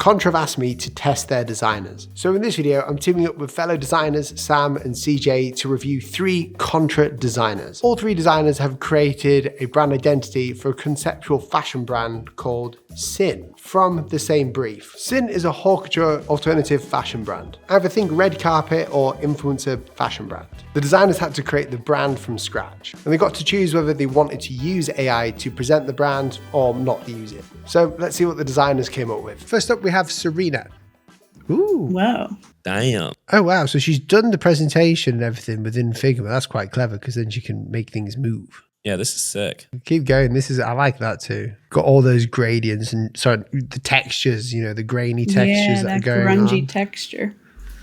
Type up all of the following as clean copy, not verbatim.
Contra have asked me to test their designers. So in this video, I'm teaming up with fellow designers Sam and CJ to review 3 Contra designers. All 3 designers have created a brand identity for a conceptual fashion brand called Sin from the same brief. Sin is a haute couture alternative fashion brand. Either think red carpet or influencer fashion brand. The designers had to create the brand from scratch, and they got to choose whether they wanted to use AI to present the brand or not use it. So let's see what the designers came up with. First up, we have Serena. Ooh. Wow. Damn. Oh, wow. So she's done the presentation and everything within Figma. That's quite clever because then she can make things move. Yeah, this is sick. Keep going. I like that too. Got all those gradients and the textures, the grainy textures that are going on. Grungy texture.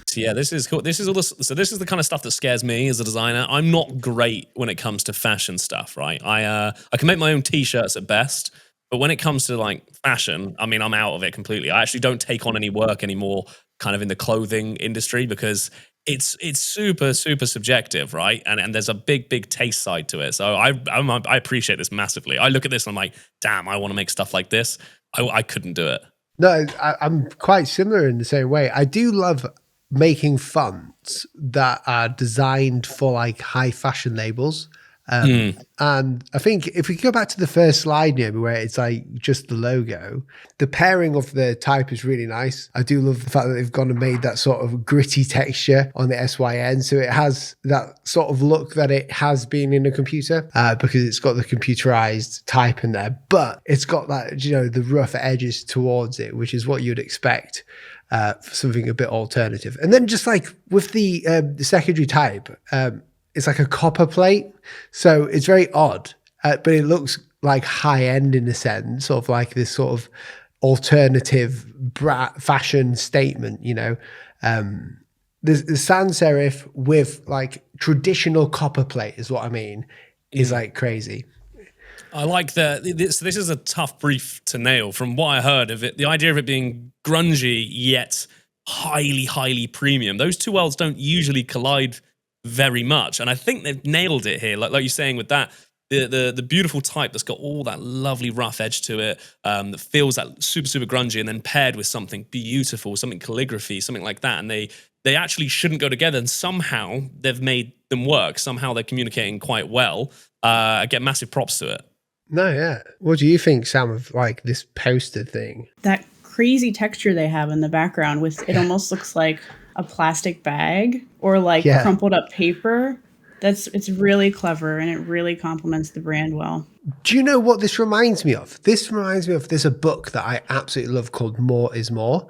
So yeah, this is cool. This is the kind of stuff that scares me as a designer. I'm not great when it comes to fashion stuff, right? I can make my own t-shirts at best, but when it comes to like fashion, I mean, I'm out of it completely. I actually don't take on any work anymore kind of in the clothing industry because it's super, super subjective, right? And there's a big taste side to it. So I appreciate this massively. I look at this and I'm like, damn, I want to make stuff like this. I couldn't do it. No, I'm quite similar in the same way. I do love making fonts that are designed for like high fashion labels. And I think if we go back to the first slide near me where it's like just the logo, the pairing of the type is really nice. I do love the fact that they've gone and made that sort of gritty texture on the SYN. So it has that sort of look that it has been in a computer because it's got the computerized type in there, but it's got that, the rough edges towards it, which is what you'd expect for something a bit alternative. And then just like with the secondary type, it's like a copper plate. So it's very odd, but it looks like high end in a sense, sort of like this sort of alternative fashion statement, the sans serif with like traditional copper plate is what I mean, is like crazy. I like that. This is a tough brief to nail. From what I heard of it, the idea of it being grungy yet highly premium. Those two worlds don't usually collide very much, and I think they've nailed it here. Like you're saying with that, the beautiful type that's got all that lovely rough edge to it, that feels that super grungy, and then paired with something beautiful, something calligraphy, something like that, and they actually shouldn't go together, and somehow they've made them work. Somehow they're communicating quite well. I get massive props to it. No, yeah. What do you think, Sam, of like this poster thing? That crazy texture they have in the background with it almost looks like a plastic bag or like crumpled up paper. It's really clever and it really complements the brand well. Do you know what this reminds me of? This reminds me of, there's a book that I absolutely love called More is More,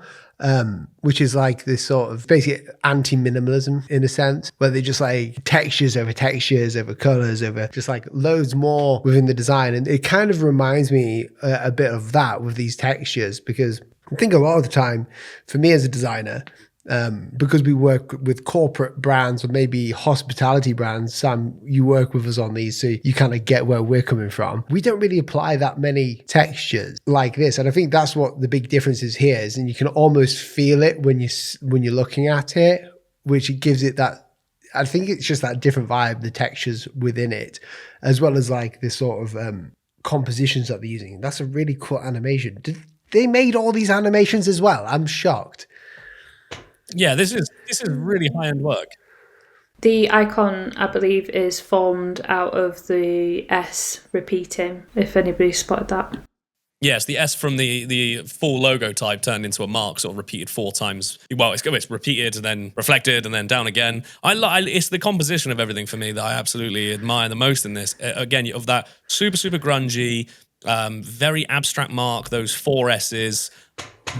which is like this sort of basically anti-minimalism in a sense, where they just like textures over colors over just like loads more within the design. And it kind of reminds me a bit of that with these textures, because I think a lot of the time for me as a designer, because we work with corporate brands or maybe hospitality brands, Sam, you work with us on these, so you kind of get where we're coming from. We don't really apply that many textures like this, and I think that's what the big difference is here, and you can almost feel it when you're looking at it, which gives it that. I think it's just that different vibe, the textures within it, as well as like this sort of compositions that they're using. That's a really cool animation. Did they made all these animations as well? I'm shocked. Yeah, this is really high-end work. The icon, I believe, is formed out of the S repeating, if anybody spotted that. Yes, the S from the full logo type turned into a mark, sort of repeated 4 times. Well, it's repeated and then reflected and then down again. It's the composition of everything for me that I absolutely admire the most in this. Again, of that super grungy, very abstract mark, those 4 S's,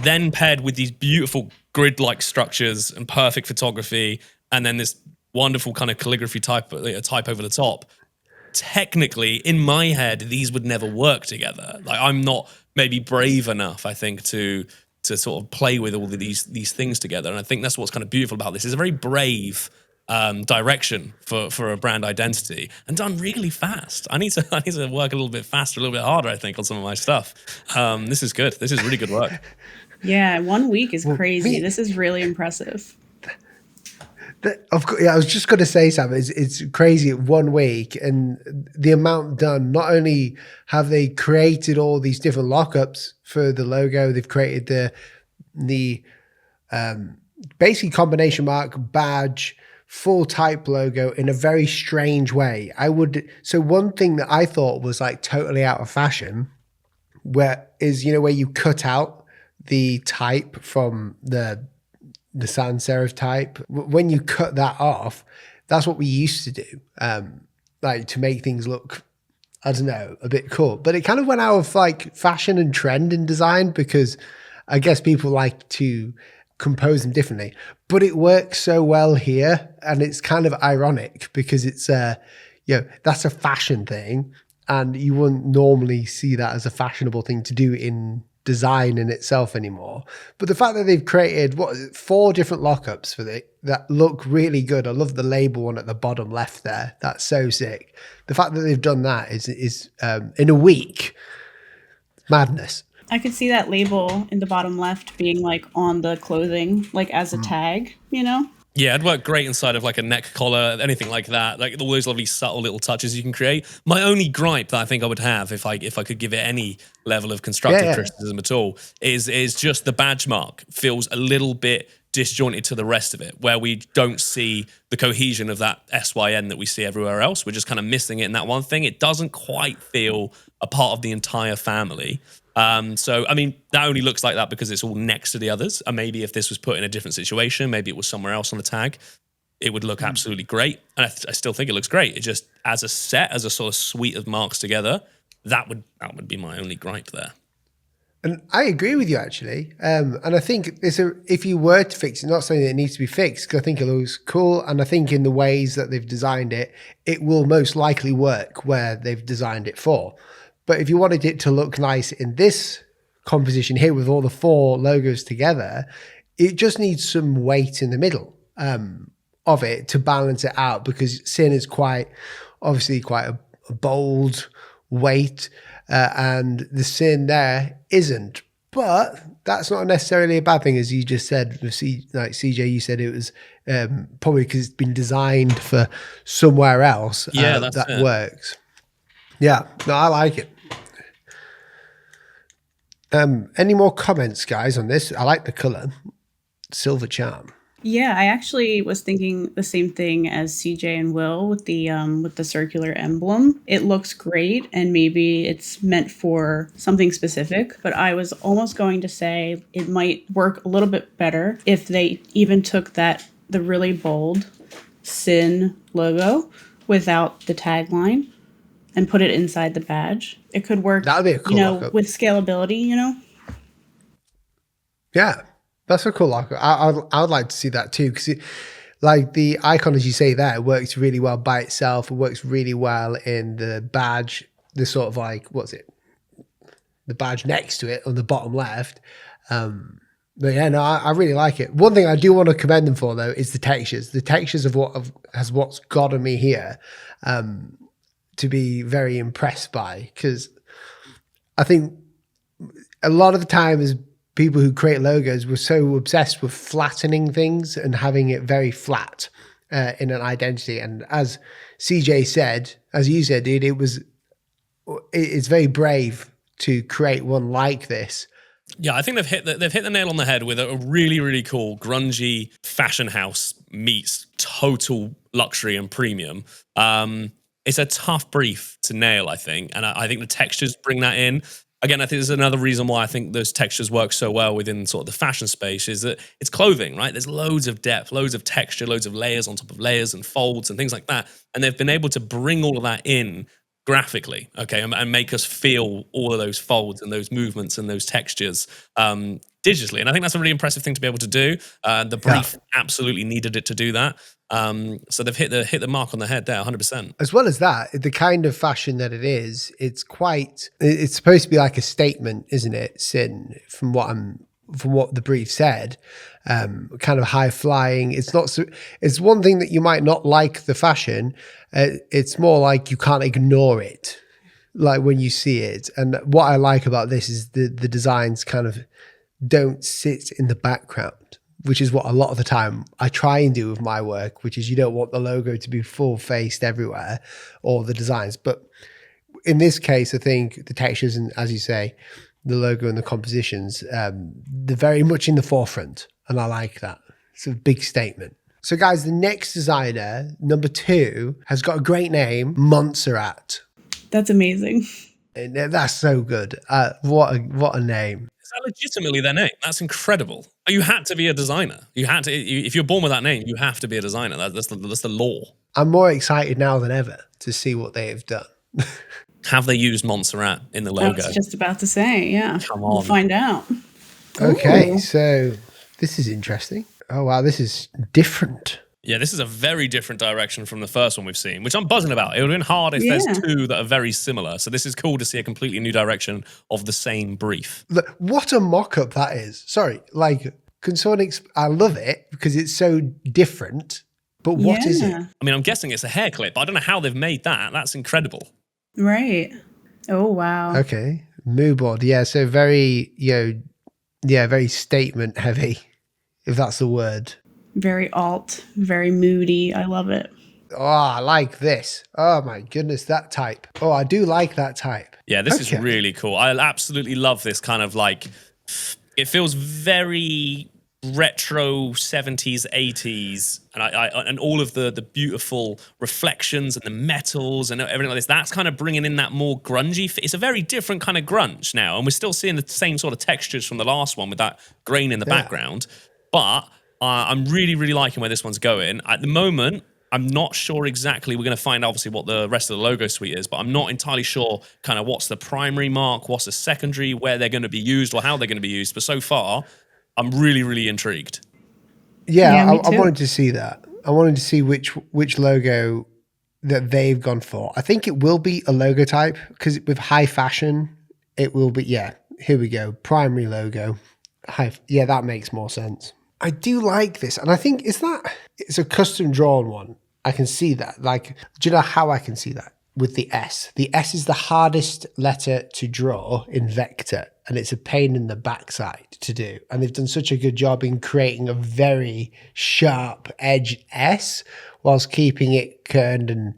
then paired with these beautiful grid-like structures and perfect photography, and then this wonderful kind of calligraphy type over the top. Technically, in my head, these would never work together. Like, I'm not maybe brave enough, I think, to sort of play with all of these things together. And I think that's what's kind of beautiful about this. It's a very brave direction for a brand identity, and done really fast. I need to work a little bit faster, a little bit harder, I think, on some of my stuff. This is good. This is really good work. Yeah, 1 week is crazy. This is really impressive. Of course, I was just going to say, Sam, it's crazy. 1 week and the amount done. Not only have they created all these different lockups for the logo, they've created the the basically combination mark, badge, full type logo in a very strange way. So one thing that I thought was like totally out of fashion, where you cut out the type from the sans serif type. When you cut that off, that's what we used to do, like to make things look, I don't know, a bit cool. But it kind of went out of like fashion and trend in design, because I guess people like to compose them differently. But it works so well here, and it's kind of ironic because it's that's a fashion thing, and you wouldn't normally see that as a fashionable thing to do in design in itself anymore. But the fact that they've created 4 different lockups for it that look really good. I love the label one at the bottom left there. That's so sick. The fact that they've done that is in a week, madness. I could see that label in the bottom left being like on the clothing, like as a tag, Yeah, it'd work great inside of like a neck collar, anything like that. Like all those lovely subtle little touches you can create. My only gripe that I think I would have if I could give it any level of constructive criticism at all is just the badge mark feels a little bit disjointed to the rest of it, where we don't see the cohesion of that SYN that we see everywhere else. We're just kind of missing it in that one thing. It doesn't quite feel a part of the entire family. So, I mean, that only looks like that because it's all next to the others. And maybe if this was put in a different situation, maybe it was somewhere else on the tag, it would look absolutely great. And I still think it looks great. It just, as a set, as a sort of suite of marks together, that would be my only gripe there. And I agree with you, actually. And I think if you were to fix it, not saying that it needs to be fixed, because I think it looks cool. And I think in the ways that they've designed it, it will most likely work where they've designed it for. But if you wanted it to look nice in this composition here with all the 4 logos together, it just needs some weight in the middle of it to balance it out, because sin is obviously quite a bold weight, and the sin there isn't. But that's not necessarily a bad thing, as you just said. Like CJ, you said it was probably because it's been designed for somewhere else. Yeah, that works. Yeah, no, I like it. Any more comments, guys, on this? I like the color. Silver charm. Yeah, I actually was thinking the same thing as CJ and Will with the circular emblem. It looks great, and maybe it's meant for something specific, but I was almost going to say it might work a little bit better if they even took the really bold sin logo without the tagline and put it inside the badge. It could work, that would be a cool lockup. With scalability, Yeah, that's a cool lockup. I would like to see that too, because like the icon, as you say there, it works really well by itself. It works really well in the badge, the sort of like, what's it? The badge next to it on the bottom left. But yeah, no, I really like it. One thing I do want to commend them for, though, is the textures. The textures of what's gotten me here to be very impressed by, because I think a lot of the time as people who create logos, we're so obsessed with flattening things and having it very flat in an identity. And as CJ said, as you said, dude, it's very brave to create one like this. Yeah, I think they've hit the nail on the head with a really, really cool grungy fashion house meets total luxury and premium. It's a tough brief to nail, I think. And I think the textures bring that in. Again, I think there's another reason why I think those textures work so well within sort of the fashion space is that it's clothing, right? There's loads of depth, loads of texture, loads of layers on top of layers and folds and things like that. And they've been able to bring all of that in graphically, okay, and make us feel all of those folds and those movements and those textures digitally. And I think that's a really impressive thing to be able to do. The brief absolutely needed it to do that. So they've hit the mark on the head there, 100%. As well as that, the kind of fashion that it is, it's supposed to be like a statement, isn't it, Sin, from what the brief said, kind of high flying. It's one thing that you might not like the fashion. It's more like you can't ignore it, like when you see it. And what I like about this is the designs kind of don't sit in the background, which is what a lot of the time I try and do with my work, which is you don't want the logo to be full faced everywhere or the designs. But in this case, I think the textures and, as you say, the logo and the compositions, they're very much in the forefront. And I like that. It's a big statement. So guys, the next designer, number 2, has got a great name, Monserrat. That's amazing. And that's so good. What a name. Is that legitimately their name? That's incredible. You had to be a designer. You had to. If you're born with that name, you have to be a designer. That's the law. I'm more excited now than ever to see what they have done. Have they used Montserrat in the logo? I was just about to say, yeah. Come on. We'll find out. Okay, Ooh. so this is interesting. Oh, wow, this is different. Yeah, this is a very different direction from the first one we've seen, which I'm buzzing about. It would have been hard if there's 2 that are very similar. So this is cool to see a completely new direction of the same brief. Look, what a mock-up that is. Sorry, like, can someone I love it because it's so different, but what is it? I mean, I'm guessing it's a hair clip. I don't know how they've made that. That's incredible. Right. Oh, wow. Okay, mood board. Yeah, so very, very statement heavy, if that's the word. Very alt, very moody. I love it. Oh, I like this. Oh my goodness, that type. Oh, I do like that type. Yeah, this is really cool. I absolutely love this kind of like, it feels very retro 70s, 80s, and all of the beautiful reflections and the metals and everything like this. That's kind of bringing in that more grungy. It's a very different kind of grunge now, and we're still seeing the same sort of textures from the last one with that grain in the background. But I'm really, really liking where this one's going. At the moment, I'm not sure exactly. We're going to find obviously what the rest of the logo suite is, but I'm not entirely sure kind of what's the primary mark, what's the secondary, where they're going to be used or how they're going to be used. But so far, I'm really, really intrigued. Yeah, I wanted to see that. I wanted to see which logo that they've gone for. I think it will be a logo type because with high fashion, it will be, here we go. Primary logo. That makes more sense. I do like this. And I think, it's a custom drawn one. I can see that. Like, do you know how I can see that? With the S. The S is the hardest letter to draw in vector. And it's a pain in the backside to do. And they've done such a good job in creating a very sharp edged S whilst keeping it kerned and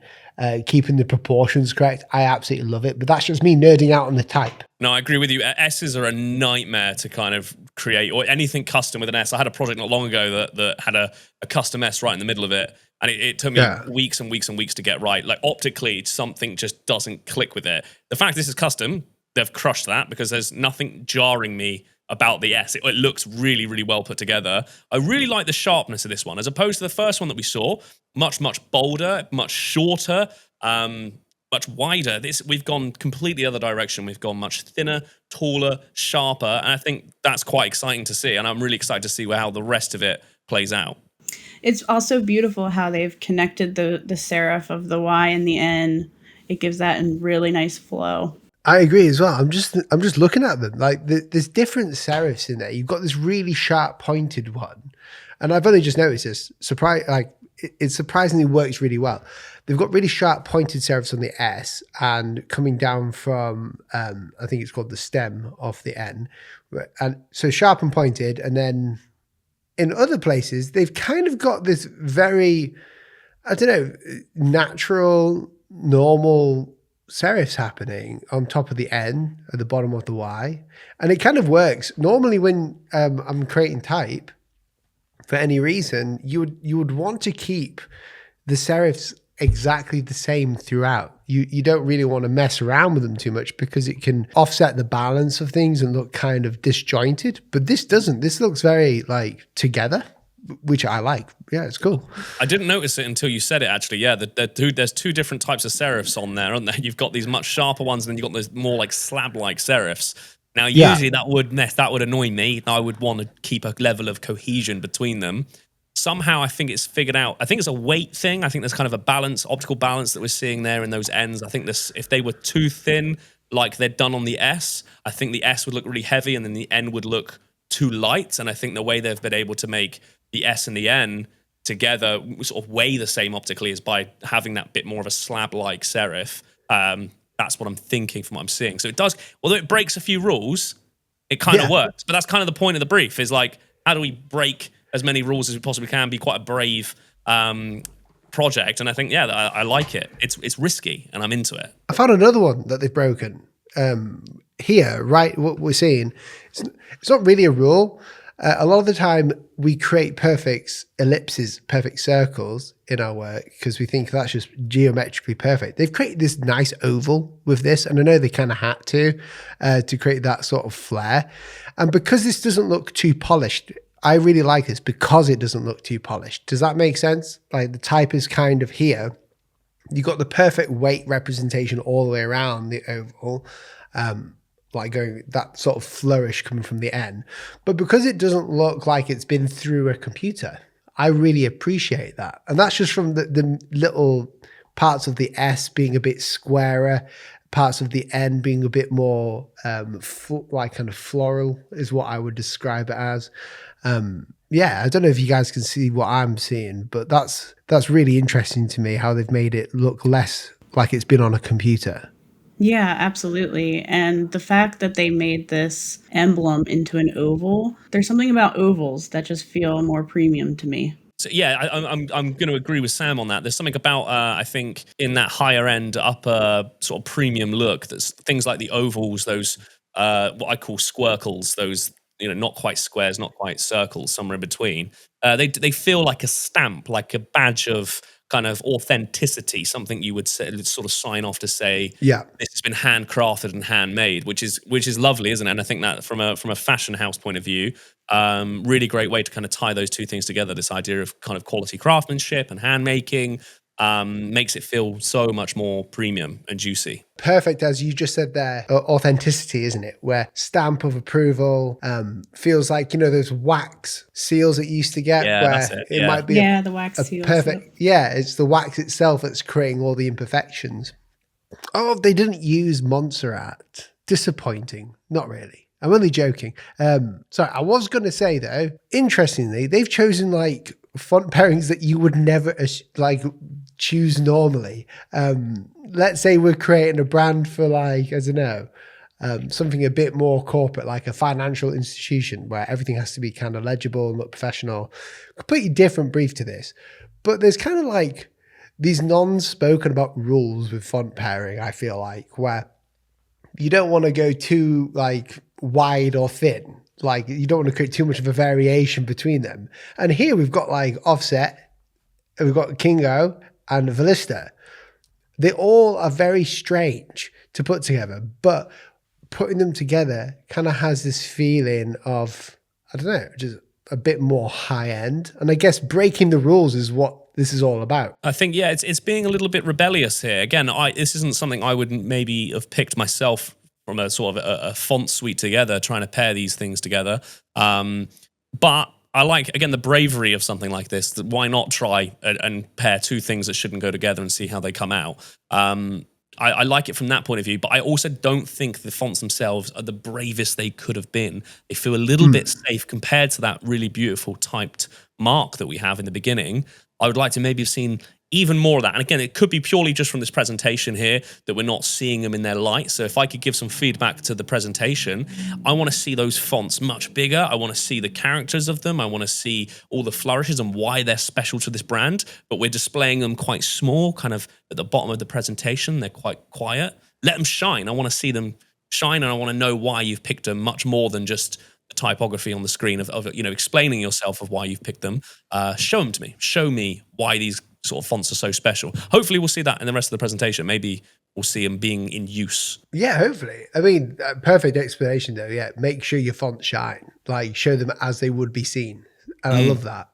keeping the proportions correct. I absolutely love it. But that's just me nerding out on the type. No, I agree with you. S's are a nightmare to kind of create, or anything custom with an S. I had a project not long ago that had a custom S right in the middle of it. And it took me weeks and weeks and weeks to get right. Like optically, something just doesn't click with it. The fact this is custom, they've crushed that because there's nothing jarring me about the S. It looks really, really well put together. I really like the sharpness of this one, as opposed to the first one that we saw. Much, much bolder, much shorter, much wider. We've gone completely the other direction. We've gone much thinner, taller, sharper, and I think that's quite exciting to see. And I'm really excited to see how the rest of it plays out. It's also beautiful how they've connected the serif of the Y and the N. It gives that a really nice flow. I agree as well. I'm just looking at them. Like there's different serifs in there. You've got this really sharp pointed one, and I've only just noticed this. It surprisingly works really well. They've got really sharp pointed serifs on the S and coming down from I think it's called the stem of the N, and so sharp and pointed. And then in other places they've kind of got this very, I don't know, natural, normal serifs happening on top of the N at the bottom of the Y, and it kind of works. Normally when I'm creating type for any reason, you would want to keep the serifs exactly the same throughout. You don't really want to mess around with them too much because it can offset the balance of things and look kind of disjointed, but this doesn't. This looks very like together, which I like. Yeah, it's cool. I didn't notice it until you said it, actually. Yeah, there's 2 different types of serifs on there, aren't there? You've got these much sharper ones, and then you've got those more like slab-like serifs. Now, usually that would annoy me. I would want to keep a level of cohesion between them. Somehow, I think it's figured out. I think it's a weight thing. I think there's kind of a balance, optical balance that we're seeing there in those ends. I think if they were too thin, like they're done on the S, I think the S would look really heavy, and then the N would look too light. And I think the way they've been able to make the S and the N together sort of weigh the same optically is by having that bit more of a slab-like serif. That's what I'm thinking from what I'm seeing. So it does, although it breaks a few rules, it kind of works. But that's kind of the point of the brief, is like, how do we break as many rules as we possibly can, be quite a brave project. And I think, I like it. It's risky, and I'm into it. I found another one that they've broken. here, right, what we're seeing, it's not really a rule. A lot of the time we create perfect ellipses, perfect circles in our work because we think that's just geometrically perfect. They've created this nice oval with this, and I know they kind of had to create that sort of flair. And because this doesn't look too polished, I really like this because it doesn't look too polished. Does that make sense? Like the type is kind of here. You've got the perfect weight representation all the way around the oval. Like going that sort of flourish coming from the end. But because it doesn't look like it's been through a computer, I really appreciate that. And that's just from the little parts of the S being a bit squarer, parts of the N being a bit more like kind of floral is what I would describe it as. Yeah, I don't know if you guys can see what I'm seeing, but that's really interesting to me how they've made it look less like it's been on a computer. Yeah, absolutely. And the fact that they made this emblem into an oval, there's something about ovals that just feel more premium to me. So yeah, I'm going to agree with Sam on that. There's something about I think in that higher end, upper sort of premium look. That's things like the ovals, those what I call squircles, those not quite squares, not quite circles, somewhere in between. They feel like a stamp, like a badge of kind of authenticity, something you would say, sort of sign off to say, yeah, this has been handcrafted and handmade, which is lovely, isn't it? And I think that from a fashion house point of view, really great way to kind of tie those two things together. This idea of kind of quality craftsmanship and handmaking makes it feel so much more premium and juicy. Perfect, as you just said there, authenticity, isn't it? Where stamp of approval feels like, those wax seals that you used to get, Yeah, where that's it. it might be the wax seals. perfect. Yeah, it's the wax itself that's creating all the imperfections. Oh, they didn't use Monserrat. Disappointing. Not really. I'm only joking. Sorry, I was going to say though, interestingly, they've chosen like font pairings that you would never choose normally. Let's say we're creating a brand for like, I don't know, something a bit more corporate, like a financial institution where everything has to be kind of legible and look professional. Completely different brief to this. But there's kind of like these non-spoken about rules with font pairing, I feel like, where you don't want to go too like wide or thin. Like you don't want to create too much of a variation between them. And here we've got like Offset, and we've got Kingo and Valista. They all are very strange to put together, but putting them together kind of has this feeling of, I don't know, just a bit more high end. And I guess breaking the rules is what this is all about. I think, yeah, it's being a little bit rebellious here. Again, this isn't something I would maybe have picked myself from a sort of a font suite together, trying to pair these things together. But I like, again, the bravery of something like this. Why not try and pair two things that shouldn't go together and see how they come out? I like it from that point of view, but I also don't think the fonts themselves are the bravest they could have been. They feel a little bit safe compared to that really beautiful typed mark that we have in the beginning. I would like to maybe have seen even more of that. And again, it could be purely just from this presentation here that we're not seeing them in their light. So if I could give some feedback to the presentation, I want to see those fonts much bigger. I want to see the characters of them. I want to see all the flourishes and why they're special to this brand. But we're displaying them quite small, kind of at the bottom of the presentation. They're quite quiet. Let them shine. I want to see them shine, and I want to know why you've picked them much more than just the typography on the screen of explaining yourself of why you've picked them. Show them to me. Show me why these sort of fonts are so special. Hopefully we'll see that in the rest of the presentation. Maybe we'll see them being in use. Yeah, hopefully. I mean, perfect explanation though. Yeah, make sure your fonts shine. Like show them as they would be seen. And I love that.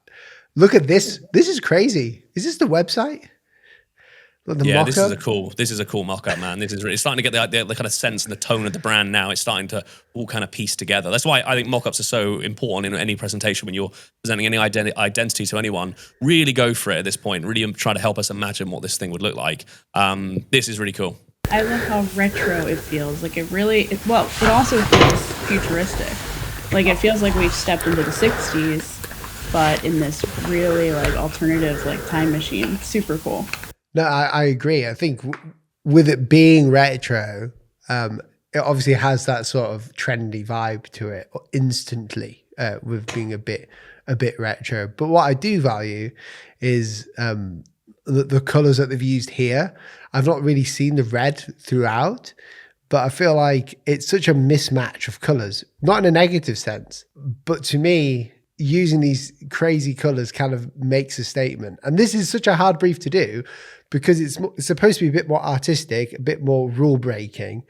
Look at this. This is crazy. Is this the website? Yeah, this is a cool mock-up, man. This is really, it's starting to get the kind of sense and the tone of the brand now. It's starting to all kind of piece together. That's why I think mock-ups are so important in any presentation when you're presenting any identity to anyone. Really go for it at this point. Really try to help us imagine what this thing would look like. This is really cool. I love how retro it feels. Like it also feels futuristic. Like it feels like we've stepped into the 60s, but in this really like alternative like time machine. Super cool. No, I agree. I think with it being retro, it obviously has that sort of trendy vibe to it instantly with being a bit retro. But what I do value is the colors that they've used here. I've not really seen the red throughout, but I feel like it's such a mismatch of colors, not in a negative sense, but to me, using these crazy colors kind of makes a statement. And this is such a hard brief to do because it's supposed to be a bit more artistic, a bit more rule breaking.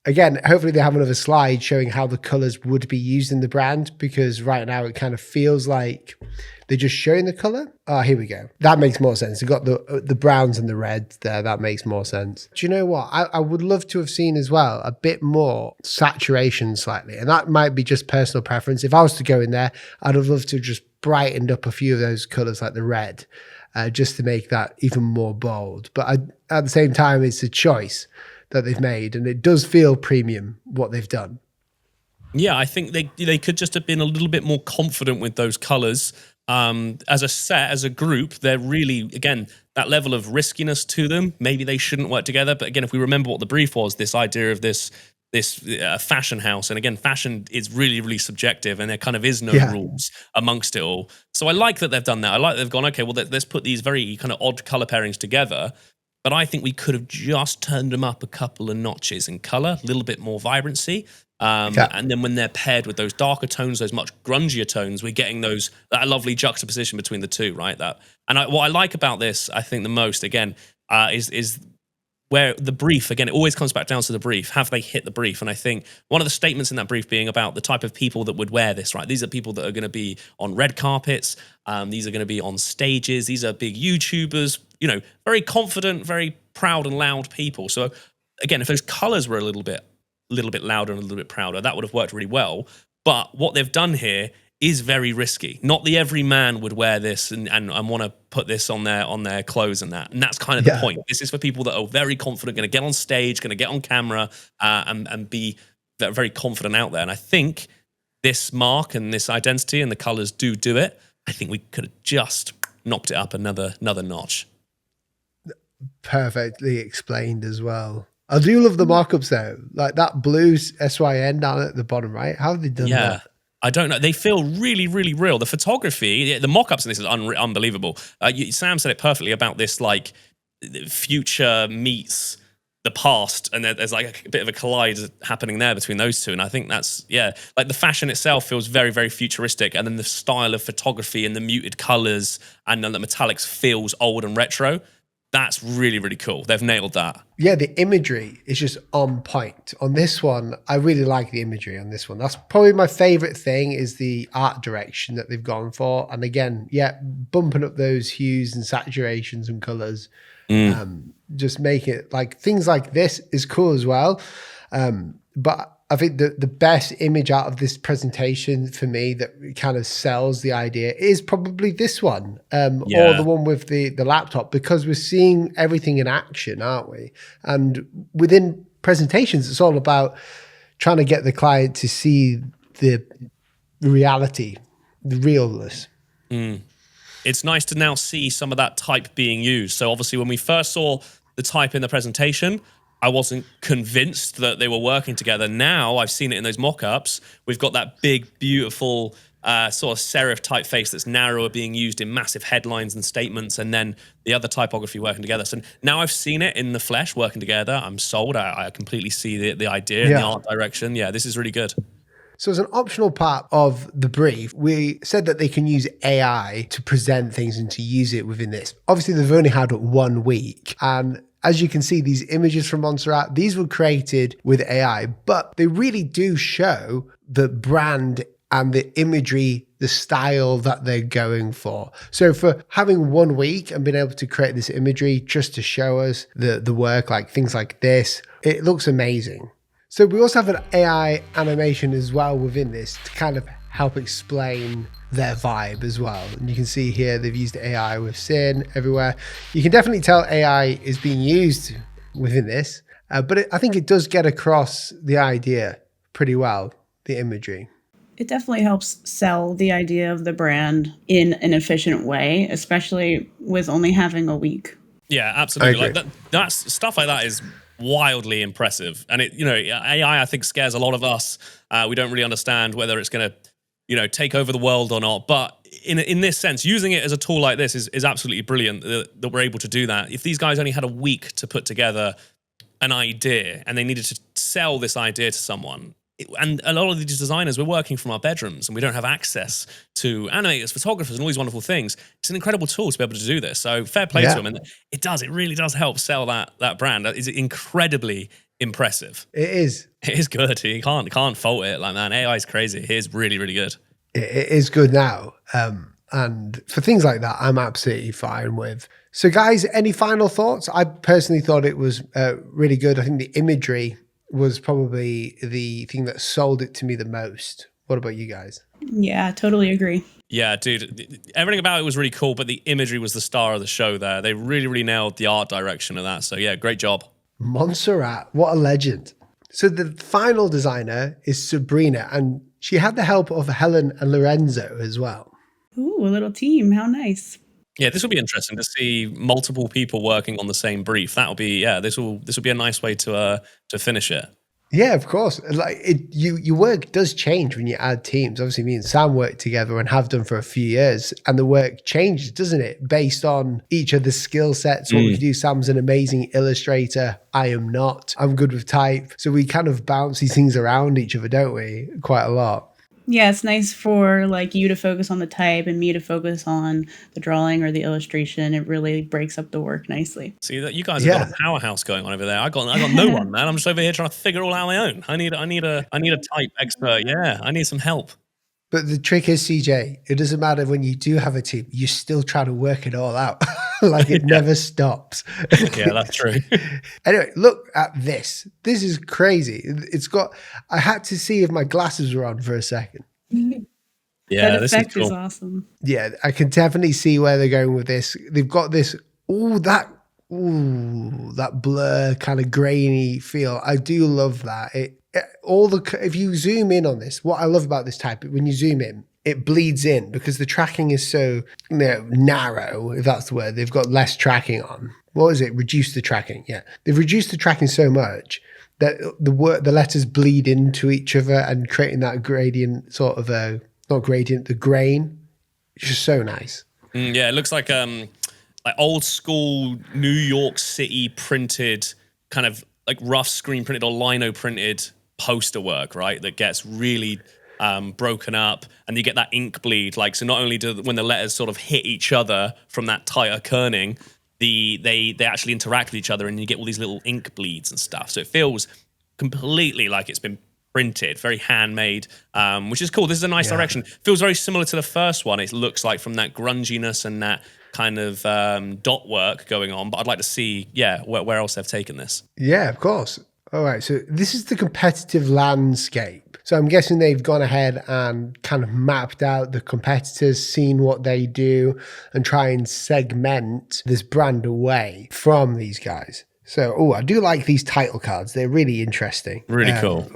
Again, hopefully they have another slide showing how the colors would be used in the brand, because right now it kind of feels like they're just showing the color. Oh, here we go. That makes more sense. You've got the browns and the reds there. That makes more sense. Do you know what? I would love to have seen as well a bit more saturation slightly. And that might be just personal preference. If I was to go in there, I'd have loved to have just brightened up a few of those colors like the red, just to make that even more bold. But at the same time, it's a choice that they've made, and it does feel premium what they've done. Yeah, I think they could just have been a little bit more confident with those colors. As a set, as a group, they're really, again, that level of riskiness to them. Maybe they shouldn't work together. But again, if we remember what the brief was, this idea of this fashion house, and again, fashion is really, really subjective, and there kind of is no rules amongst it all. So I like that they've done that. I like that they've gone, okay, well, let's put these very kind of odd color pairings together. But I think we could have just turned them up a couple of notches in color, a little bit more vibrancy. And then when they're paired with those darker tones, those much grungier tones, we're getting that lovely juxtaposition between the two, right? What I like about this, I think the most, again, is where the brief, again, it always comes back down to the brief. Have they hit the brief? And I think one of the statements in that brief being about the type of people that would wear this, right? These are people that are going to be on red carpets. These are going to be on stages. These are big YouTubers, very confident, very proud and loud people. So again, if those colors were a little bit louder and a little bit prouder, that would have worked really well. But what they've done here is very risky. Not the every man would wear this and want to put this on their clothes and that. And that's kind of the point. This is for people that are very confident, going to get on stage, going to get on camera, and be very confident out there. And I think this mark and this identity and the colors do it. I think we could have just knocked it up another notch. Perfectly explained as well. I do love the markups though, like that blue SYN down at the bottom, right? How have they done that? I don't know. They feel really, really real. The photography, the mock-ups in this is unbelievable. Sam said it perfectly about this, like, future meets the past, and there's like a bit of a collide happening there between those two. And I think that's, like the fashion itself feels very, very futuristic. And then the style of photography and the muted colors and then the metallics feels old and retro. That's really, really cool. They've nailed that. Yeah, the imagery is just on point. On this one, I really like the imagery on this one. That's probably my favorite thing, is the art direction that they've gone for. And again, bumping up those hues and saturations and colors. Just make it like things like this is cool as well. But I think the best image out of this presentation for me that kind of sells the idea is probably this one, or the one with the laptop, because we're seeing everything in action, aren't we? And within presentations, it's all about trying to get the client to see the reality, the realness. It's nice to now see some of that type being used. So obviously when we first saw the type in the presentation, I wasn't convinced that they were working together. Now I've seen it in those mock-ups. We've got that big, beautiful sort of serif typeface that's narrower being used in massive headlines and statements, and then the other typography working together. So now I've seen it in the flesh working together. I'm sold. I completely see the idea and the art direction. Yeah, this is really good. So as an optional part of the brief, we said that they can use AI to present things and to use it within this. Obviously, they've only had 1 week, and as you can see, these images from Monserrat, these were created with AI, but they really do show the brand and the imagery, the style that they're going for. So for having 1 week and being able to create this imagery just to show us the work, like things like this, it looks amazing. So we also have an AI animation as well within this to kind of help explain their vibe as well. And you can see here they've used AI with Sin everywhere. You can definitely tell AI is being used within this, but I think it does get across the idea pretty well, the imagery. It definitely helps sell the idea of the brand in an efficient way, especially with only having a week. Yeah, absolutely. Like that's stuff like that is wildly impressive. And AI, I think, scares a lot of us. We don't really understand whether it's going to take over the world or not. But in this sense, using it as a tool like this is absolutely brilliant that we're able to do that. If these guys only had a week to put together an idea and they needed to sell this idea to someone. And a lot of these designers, we're working from our bedrooms and we don't have access to animators, photographers, and all these wonderful things. It's an incredible tool to be able to do this. So fair play to them. And it really does help sell that brand. That is incredibly impressive. It is. It is good. You can't fault it. Like, man, AI is crazy. It is really, really good. It is good now. And for things like that, I'm absolutely fine with. So guys, any final thoughts? I personally thought it was really good. I think the imagery was probably the thing that sold it to me the most. What about you guys? Yeah, totally agree. Yeah, dude, everything about it was really cool, but the imagery was the star of the show there. They really, really nailed the art direction of that. So yeah, great job. Monserrat, what a legend. So the final designer is Sabrina, and she had the help of Helen and Lorenzo as well. Ooh, a little team. How nice. Yeah, this will be interesting to see multiple people working on the same brief. That'll be this will be a nice way to finish it. Yeah, of course. Like your work does change when you add teams. Obviously, me and Sam work together and have done for a few years, and the work changes, doesn't it, based on each of the skill sets? What we can do. Sam's an amazing illustrator. I am not. I'm good with type. So we kind of bounce these things around each other, don't we? Quite a lot. Yeah, it's nice for like you to focus on the type and me to focus on the drawing or the illustration. It really breaks up the work nicely. See that you guys have got a powerhouse going on over there. I got no one, man. I'm just over here trying to figure it all out on my own. I need a type expert. Yeah, I need some help. But the trick is, CJ, it doesn't matter when you do have a team, you still try to work it all out. Like it never stops. Yeah, that's true. Anyway, look at this. This is crazy. I had to see if my glasses were on for a second. Yeah, that this effect is cool. is awesome. Yeah, I can definitely see where they're going with this. They've got this, that blur kind of grainy feel. I do love that. If you zoom in on this, what I love about this type, when you zoom in, it bleeds in because the tracking is so narrow, if that's the word. They've got less tracking on. What is it? Reduce the tracking. Yeah. They've reduced the tracking so much that the letters bleed into each other and creating that gradient not gradient, the grain. It's just so nice. Yeah, it looks like old school New York City printed, kind of like rough screen printed or lino printed poster work, right? That gets really broken up, and you get that ink bleed. Like, so not only when the letters sort of hit each other from that tighter kerning, they actually interact with each other, and you get all these little ink bleeds and stuff. So it feels completely like it's been printed, very handmade, which is cool. This is a nice direction. Feels very similar to the first one. It looks like, from that grunginess and that kind of dot work going on. But I'd like to see, where else they've taken this. Yeah, of course. All right, so this is the competitive landscape. So I'm guessing they've gone ahead and kind of mapped out the competitors, seen what they do, and try and segment this brand away from these guys. So, I do like these title cards. They're really interesting. Really cool.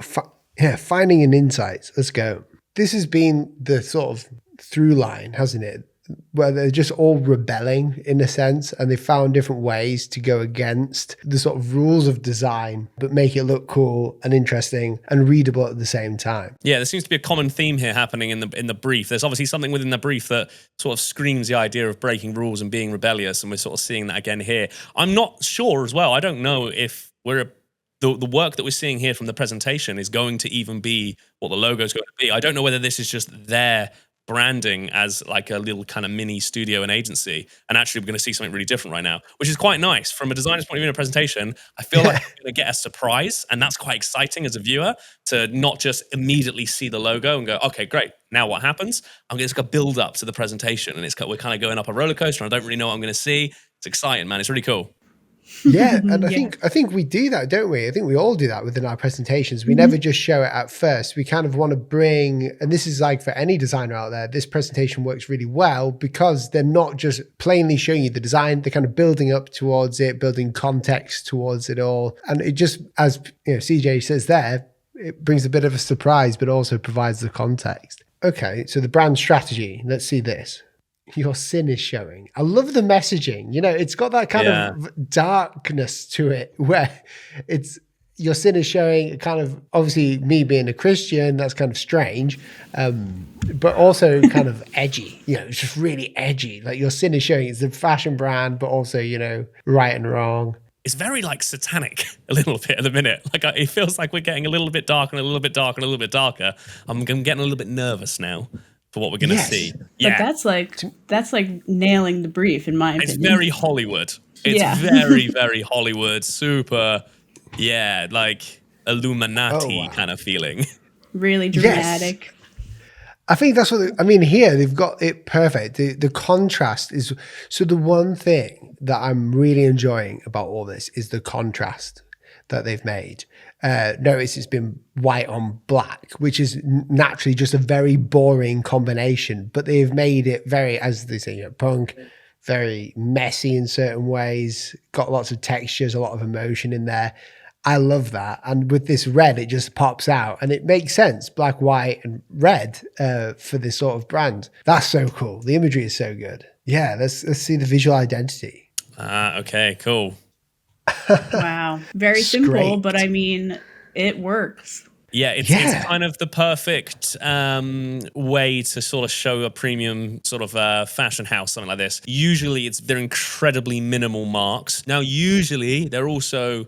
Finding an insight. Let's go. This has been the sort of through line, hasn't it? Where they're just all rebelling in a sense, and they found different ways to go against the sort of rules of design, but make it look cool and interesting and readable at the same time. Yeah, there seems to be a common theme here happening in the brief. There's obviously something within the brief that sort of screams the idea of breaking rules and being rebellious, and we're sort of seeing that again here. I'm not sure as well. I don't know if the work that we're seeing here from the presentation is going to even be what the logo is going to be. I don't know whether this is just their branding as like a little kind of mini studio and agency, and actually we're going to see something really different right now, which is quite nice from a designer's point of view in a presentation. I feel like we're going to get a surprise, and that's quite exciting as a viewer to not just immediately see the logo and go, okay, great, now what happens? I'm just going to build up to the presentation, and we're kind of going up a roller coaster, and I don't really know what I'm going to see. It's exciting, man. It's really cool. Yeah, and I think we do that, don't we? I think we all do that within our presentations. We never just show it at first. We kind of want to bring, and this is like for any designer out there, this presentation works really well because they're not just plainly showing you the design, they're kind of building up towards it, building context towards it all. And it just, as CJ says there, it brings a bit of a surprise, but also provides the context. Okay, so the brand strategy, let's see this. Your sin is showing. I love the messaging. It's got that kind of darkness to it where it's your sin is showing. Kind of, obviously, me being a Christian, that's kind of strange, but also kind of edgy. It's just really edgy. Like your sin is showing. It's a fashion brand, but also right and wrong. it's very like satanic a little bit at the minute. Like it feels like we're getting a little bit darker and a little bit darker and a little bit darker. I'm getting a little bit nervous now for what we're going to see. But that's like nailing the brief, in my opinion. It's very Hollywood. It's very, very Hollywood. Super, like Illuminati kind of feeling. Really dramatic. Yes. I think that's what I mean. Here they've got it perfect. The contrast is so. The one thing that I'm really enjoying about all this is the contrast that they've made. Notice it's been white on black, which is naturally just a very boring combination. But they've made it very, as they say, punk, very messy in certain ways. Got lots of textures, a lot of emotion in there. I love that. And with this red, it just pops out and it makes sense. Black, white and red for this sort of brand. That's so cool. The imagery is so good. Yeah, let's see the visual identity. Okay, cool. Wow. Very simple, but I mean, it works. Yeah, it's kind of the perfect way to sort of show a premium sort of fashion house, something like this. Usually they're incredibly minimal marks. Now, usually they're also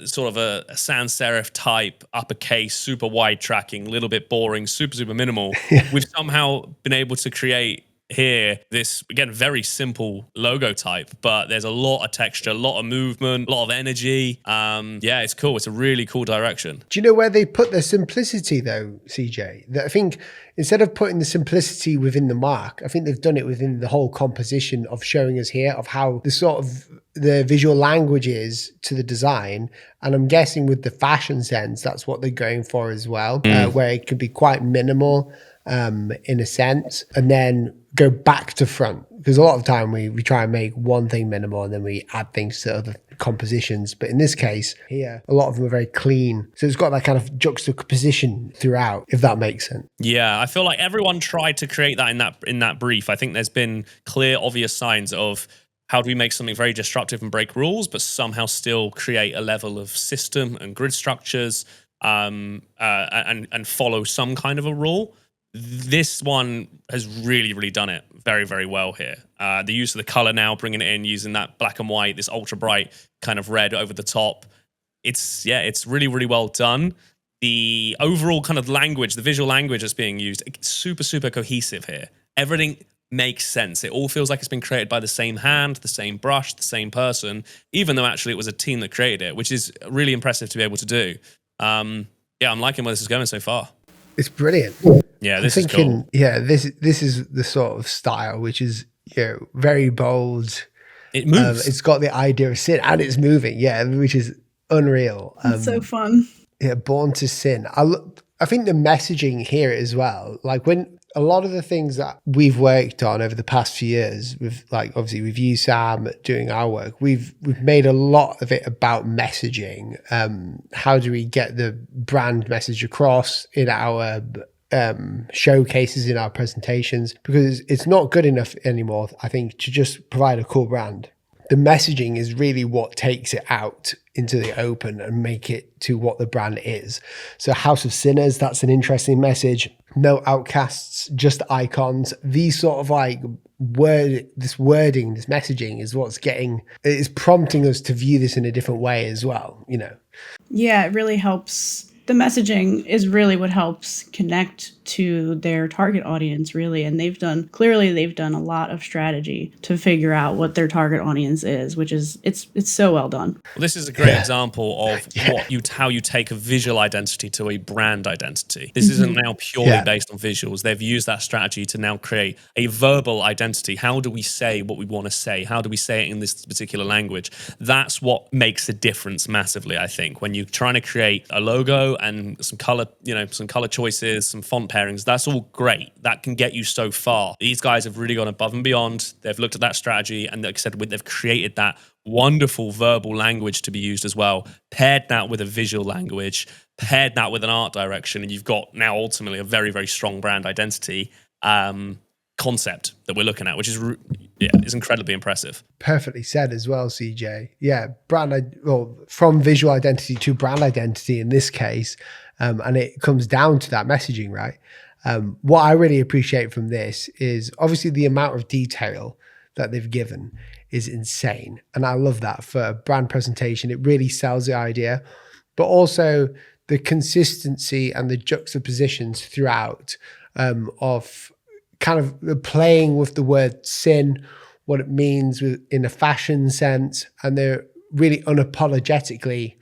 sort of a sans serif type, uppercase, super wide tracking, a little bit boring, super, super minimal. We've somehow been able to create here this, again, very simple logo type, but there's a lot of texture, a lot of movement, a lot of energy. It's cool. It's a really cool direction. Do you know where they put the simplicity though, CJ? I think instead of putting the simplicity within the mark, I think they've done it within the whole composition of showing us here of how the sort of the visual language is to the design. And I'm guessing with the fashion sense, that's what they're going for as well, where it could be quite minimal in a sense, and then go back to front, because a lot of the time we try and make one thing minimal and then we add things to other compositions, but in this case here a lot of them are very clean, so it's got that kind of juxtaposition throughout, if that makes sense. I feel like everyone tried to create that in that brief. I think there's been clear, obvious signs of how do we make something very disruptive and break rules, but somehow still create a level of system and grid structures and follow some kind of a rule. This one has really, really done it very, very well here. The use of the color now, bringing it in, using that black and white, this ultra bright kind of red over the top. It's really, really well done. The overall kind of language, the visual language that's being used, it's super, super cohesive here. Everything makes sense. It all feels like it's been created by the same hand, the same brush, the same person, even though actually it was a team that created it, which is really impressive to be able to do. I'm liking where this is going so far. It's brilliant. Yeah, this is cool. Yeah, this is the sort of style which is very bold. It moves. It's got the idea of sin and it's moving. Yeah, which is unreal. It's so fun. Yeah, Born to Sin. I think the messaging here as well. Like when a lot of the things that we've worked on over the past few years, with like obviously with you, Sam, doing our work, we've made a lot of it about messaging. How do we get the brand message across in our showcases, in our presentations? Because it's not good enough anymore, I think, to just provide a cool brand. The messaging is really what takes it out into the open and make it to what the brand is. So House of Sinners, that's an interesting message. No outcasts, just icons. These sort of like this wording, this messaging is it's prompting us to view this in a different way as well, Yeah, it really helps. The messaging is really what helps connect to their target audience, really. And they've done a lot of strategy to figure out what their target audience is, which is, it's so well done. Well, this is a great example of how you take a visual identity to a brand identity. This isn't now purely based on visuals. They've used that strategy to now create a verbal identity. How do we say what we want to say? How do we say it in this particular language? That's what makes a difference massively, I think. When you're trying to create a logo and some color choices, some font pairings, that's all great. That can get you so far. These guys have really gone above and beyond. They've looked at that strategy and, like I said, they've created that wonderful verbal language to be used as well, paired that with a visual language, paired that with an art direction, and you've got now ultimately a very, very strong brand identity concept that we're looking at, which is incredibly impressive. Perfectly said as well, CJ. Yeah, from visual identity to brand identity in this case, and it comes down to that messaging, right? What I really appreciate from this is obviously the amount of detail that they've given is insane. And I love that for a brand presentation. It really sells the idea, but also the consistency and the juxtapositions throughout of kind of playing with the word sin, what it means in a fashion sense, and they're really unapologetically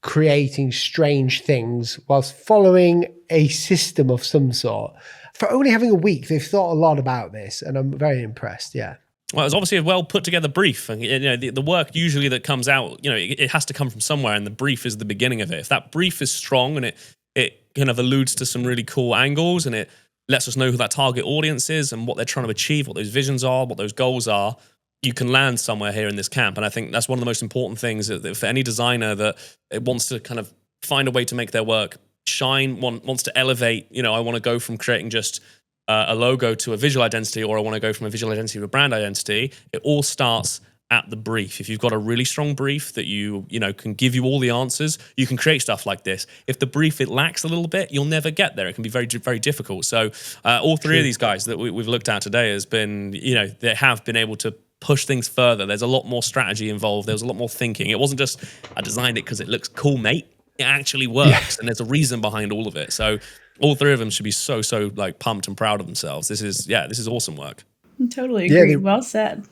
creating strange things whilst following a system of some sort. For only having a week, they've thought a lot about this, and I'm very impressed, yeah. Well, it's obviously a well put together brief. And, the work usually that comes out, it has to come from somewhere, and the brief is the beginning of it. If that brief is strong and it kind of alludes to some really cool angles, and it lets us know who that target audience is and what they're trying to achieve, what those visions are, what those goals are, you can land somewhere here in this camp. And I think that's one of the most important things that for any designer that wants to kind of find a way to make their work shine, wants to elevate. I want to go from creating just a logo to a visual identity, or I want to go from a visual identity to a brand identity. It all starts at the brief. If you've got a really strong brief that you can give you all the answers, you can create stuff like this. If the brief, it lacks a little bit, you'll never get there. It can be very, very difficult. So all three of these guys that we've looked at today has been, they have been able to push things further. There's a lot more strategy involved. There was a lot more thinking. It wasn't just, I designed it because it looks cool, mate. It actually works, and there's a reason behind all of it. So all three of them should be so like pumped and proud of themselves. This is awesome work. I totally agree. Yeah, well said.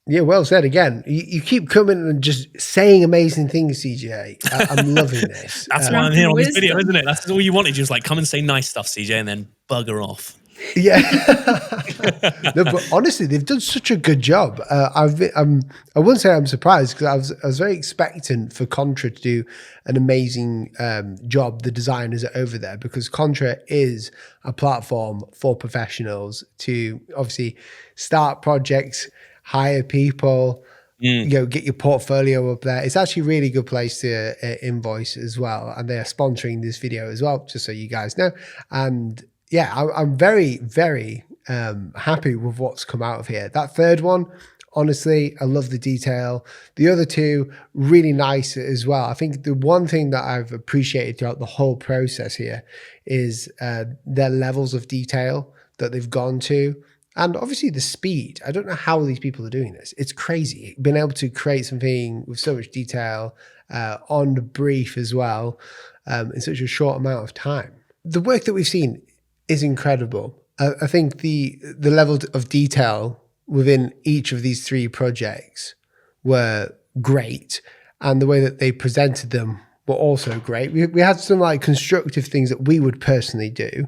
Yeah, well said again. You keep coming and just saying amazing things, CJ. I'm loving this. That's why I'm here on this video, isn't it? That's all you wanted. Just like come and say nice stuff, CJ, and then bugger off. Yeah. No, but honestly, they've done such a good job. I wouldn't say I'm surprised, because I was very expectant for Contra to do an amazing job, the designers are over there, because Contra is a platform for professionals to obviously start projects, hire people, get your portfolio up there. It's actually a really good place to invoice as well. And they are sponsoring this video as well, just so you guys know. And yeah, I'm very, very happy with what's come out of here. That third one, honestly, I love the detail. The other two, really nice as well. I think the one thing that I've appreciated throughout the whole process here is their levels of detail that they've gone to. And obviously the speed. I don't know how these people are doing this. It's crazy. Being able to create something with so much detail on the brief as well in such a short amount of time. The work that we've seen is incredible. I think the level of detail within each of these three projects were great, and the way that they presented them were also great. We had some like constructive things that we would personally do,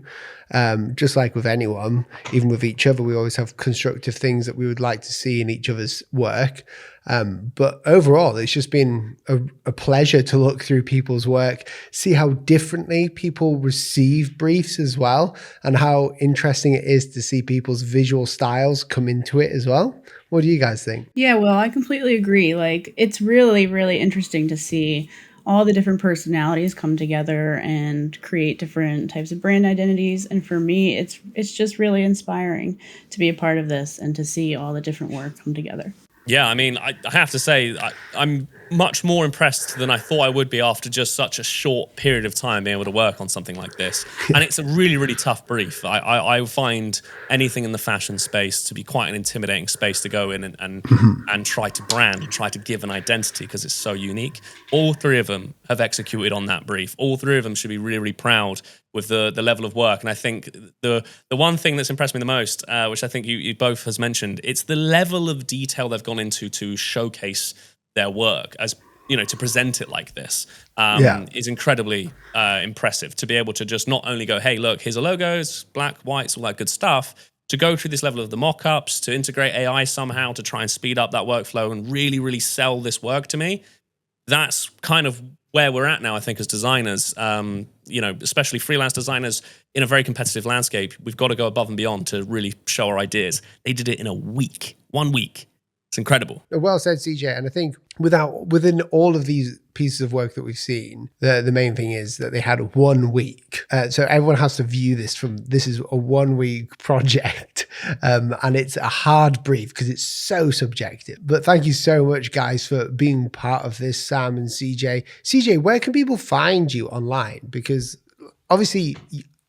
just like with anyone, even with each other, we always have constructive things that we would like to see in each other's work. But overall, it's just been a pleasure to look through people's work, see how differently people receive briefs as well, and how interesting it is to see people's visual styles come into it as well. What do you guys think? Yeah, well, I completely agree. Like, it's really, really interesting to see all the different personalities come together and create different types of brand identities. And for me, it's just really inspiring to be a part of this and to see all the different work come together. Yeah, I mean, I have to say, I'm much more impressed than I thought I would be after just such a short period of time being able to work on something like this. And it's a really, really tough brief. I find anything in the fashion space to be quite an intimidating space to go in and try to brand and try to give an identity, because it's so unique. All three of them have executed on that brief. All three of them should be really, really proud with the level of work. And I think the one thing that's impressed me the most, which I think you both has mentioned, it's the level of detail they've gone into to showcase their work, as to present it like this is incredibly impressive. To be able to just not only go, hey, look, here's a logo, it's black, whites, all that good stuff, to go through this level of the mock-ups, to integrate AI somehow to try and speed up that workflow and really, really sell this work to me. That's kind of where we're at now, I think, as designers, especially freelance designers in a very competitive landscape. We've got to go above and beyond to really show our ideas. They did it in a week, 1 week. It's incredible. Well said, CJ. And I think within all of these pieces of work that we've seen, the main thing is that they had 1 week. So everyone has to view this is a 1 week project. And it's a hard brief because it's so subjective. But thank you so much, guys, for being part of this, Sam and CJ. CJ, where can people find you online? Because obviously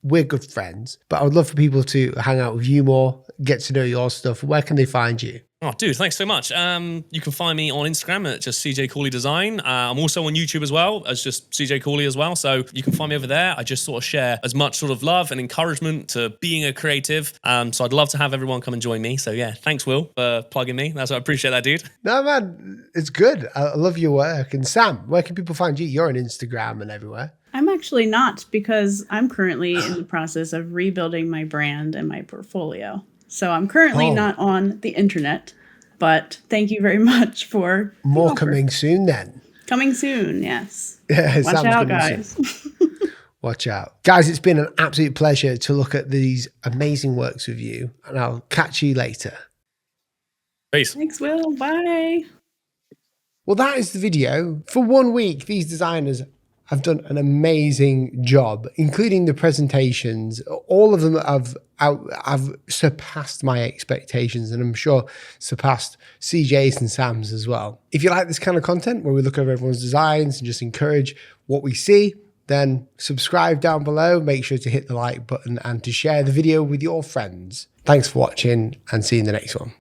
we're good friends, but I would love for people to hang out with you more get to know your stuff, where can they find you? Oh, dude, thanks so much. You can find me on Instagram at just CJ Cooley Design. I'm also on YouTube as well as just CJ Cooley as well. So you can find me over there. I just sort of share as much sort of love and encouragement to being a creative. So I'd love to have everyone come and join me. So yeah, thanks, Will, for plugging me. I appreciate that, dude. No, man, it's good. I love your work. And Sam, where can people find you? You're on Instagram and everywhere. I'm actually not, because I'm currently in the process of rebuilding my brand and my portfolio. So I'm currently not on the internet, but thank you very much for more coming soon then. Coming soon, yes. Yeah, watch out, guys. Watch out. Guys, it's been an absolute pleasure to look at these amazing works with you, and I'll catch you later. Peace. Thanks, Will. Bye. Well, that is the video. For 1 week, these designers have done an amazing job, including the presentations. All of them have surpassed my expectations, and I'm sure surpassed CJ's and Sam's as well. If you like this kind of content where we look over everyone's designs and just encourage what we see, then subscribe down below. Make sure to hit the like button and to share the video with your friends. Thanks for watching, and see you in the next one.